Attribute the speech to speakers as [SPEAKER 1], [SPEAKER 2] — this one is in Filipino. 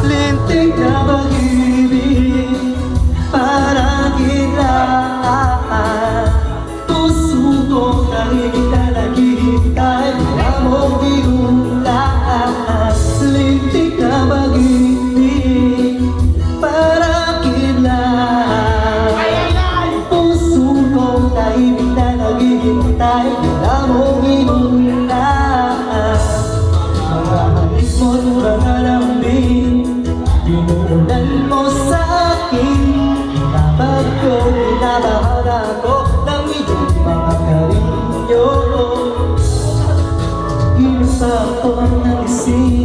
[SPEAKER 1] Lintik na pag-ibig para kita. Puso ko na hindi na naghihintay, wala mong iulan. Lintik na pag-ibig para kita. Puso ko na hindi na naghihintay, wala mong iulan. Mga halik mo turang alambing, pinuulan mo sa akin. Kapag ko, binabahan ako ng iyong mga karinyo. Ginusa ko ng isip